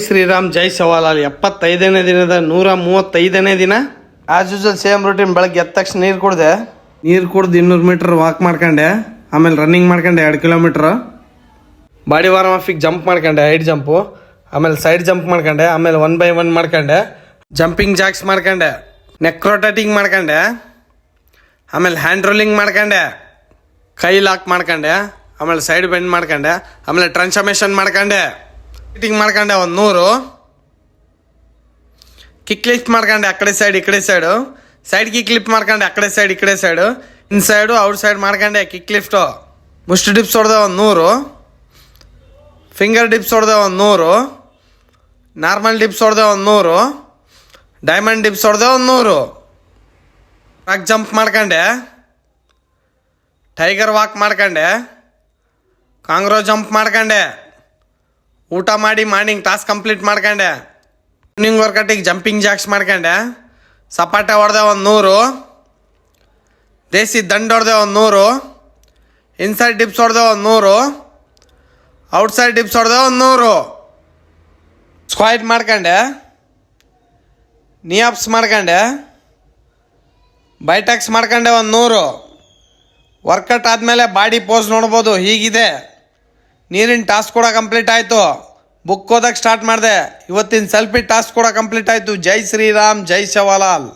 ಶ್ರೀರಾಮ್ ಜೈ ಸವಾಲಾಲ್ 75ನೇ ದಿನದ 135ನೇ ದಿನ. As usual same routine. ಬೆಳಗ್ಗೆ ಎದ್ದ ತಕ್ಷಣ ನೀರು ಕುಡ್ದು 200 ಮೀಟರ್ ವಾಕ್ ಮಾಡ್ಕೊಂಡೆ. ಆಮೇಲೆ ರನ್ನಿಂಗ್ ಮಾಡ್ಕೊಂಡೆ 2 ಕಿಲೋಮೀಟ್ರ್. ಬಾಡಿ ವಾರ್ಮ್ ಅಫಿಗೆ ಜಂಪ್ ಮಾಡ್ಕೊಂಡೆ, ಹೈಟ್ ಜಂಪು. ಆಮೇಲೆ ಸೈಡ್ ಜಂಪ್ ಮಾಡ್ಕೊಂಡೆ. ಆಮೇಲೆ 1 by 1 ಮಾಡ್ಕೊಂಡೆ. ಜಂಪಿಂಗ್ ಜಾಕ್ಸ್ ಮಾಡ್ಕೊಂಡೆ. ನೆಕ್ ರೊಟೇಟಿಂಗ್ ಮಾಡ್ಕೊಂಡೆ. ಆಮೇಲೆ ಹ್ಯಾಂಡ್ ರೋಲಿಂಗ್ ಮಾಡ್ಕೊಂಡೆ. ಕೈ ಲಾಕ್ ಮಾಡ್ಕೊಂಡೆ. ಆಮೇಲೆ ಸೈಡ್ ಬೆಂಡ್ ಮಾಡ್ಕೊಂಡೆ. ಆಮೇಲೆ ಟ್ರಾನ್ಸ್ಫಾರ್ಮೇಷನ್ ಮಾಡ್ಕೊಂಡೆ. ಫಿಟ್ಟಿಂಗ್ ಮಾಡ್ಕೊಂಡೆ 100. ಕಿಕ್ ಲಿಫ್ಟ್ ಮಾಡ್ಕೊಂಡೆ, ಆ ಕಡೆ ಸೈಡ್ ಈ ಕಡೆ ಸೈಡು. ಸೈಡ್ ಕಿಕ್ ಲಿಫ್ಟ್ ಮಾಡ್ಕೊಂಡೆ, ಆ ಕಡೆ ಸೈಡ್ ಈ ಕಡೆ ಸೈಡು. ಇನ್ಸೈಡು ಔಟ್ ಸೈಡ್ ಮಾಡ್ಕೊಂಡೆ ಕಿಕ್ ಲಿಫ್ಟು. ಮುಷ್ಟಿ ಡಿಪ್ಸ್ ಹೊಡೆದೆ 100. ಫಿಂಗರ್ ಡಿಪ್ಸ್ ಹೊಡೆದೆ 100. ನಾರ್ಮಲ್ ಡಿಪ್ಸ್ ಹೊಡೆದೆ 100. ಡೈಮಂಡ್ ಡಿಪ್ಸ್ ಹೊಡೆದೆ 100. ರಾಕ್ ಜಂಪ್ ಮಾಡ್ಕೊಂಡೆ. ಟೈಗರ್ ವಾಕ್ ಮಾಡ್ಕೊಂಡೆ. ಕಾಂಗ್ರೋ ಜಂಪ್ ಮಾಡ್ಕೊಂಡೆ. ಊಟ ಮಾಡಿ ಮಾರ್ನಿಂಗ್ ಟಾಸ್ಕ್ ಕಂಪ್ಲೀಟ್ ಮಾಡ್ಕೊಂಡೆ. ಈವ್ನಿಂಗ್ ವರ್ಕೌಟಿಗೆ ಜಂಪಿಂಗ್ ಜಾಕ್ಸ್ ಮಾಡ್ಕೊಂಡೆ. ಸಪಾಟೆ ಹೊಡೆದೆ 100. ದೇಸಿ ದಂಡ್ ಹೊಡೆದೆ 100. ಇನ್ಸೈಡ್ ಡಿಪ್ಸ್ ಹೊಡೆದೆ 100. ಔಟ್ಸೈಡ್ ಡಿಪ್ಸ್ ಹೊಡೆದೆ 100. ಸ್ಕ್ವಾಟ್ ಮಾಡ್ಕೊಂಡೆ. ನಿಯಾಪ್ಸ್ ಮಾಡ್ಕೊಂಡೆ. ಬೈಟಕ್ಸ್ ಮಾಡ್ಕೊಂಡೆ 100. ವರ್ಕೌಟ್ ಆದಮೇಲೆ ಬಾಡಿ ಪೋಸ್ ನೋಡ್ಬೋದು, ಹೀಗಿದೆ. ನೀರಿನ ಟಾಸ್ಕ್ ಕೂಡ ಕಂಪ್ಲೀಟ್ ಆಯಿತು. ಬುಕ್ ಓದಕ್ಕೆ ಸ್ಟಾರ್ಟ್ ಮಾಡಿದೆ. ಇವತ್ತಿನ ಸೆಲ್ಫಿ ಟಾಸ್ಕ್ ಕೂಡ ಕಂಪ್ಲೀಟ್ ಆಯಿತು. ಜೈ ಶ್ರೀರಾಮ್ ಜೈ ಸವಾಲಾಲ್.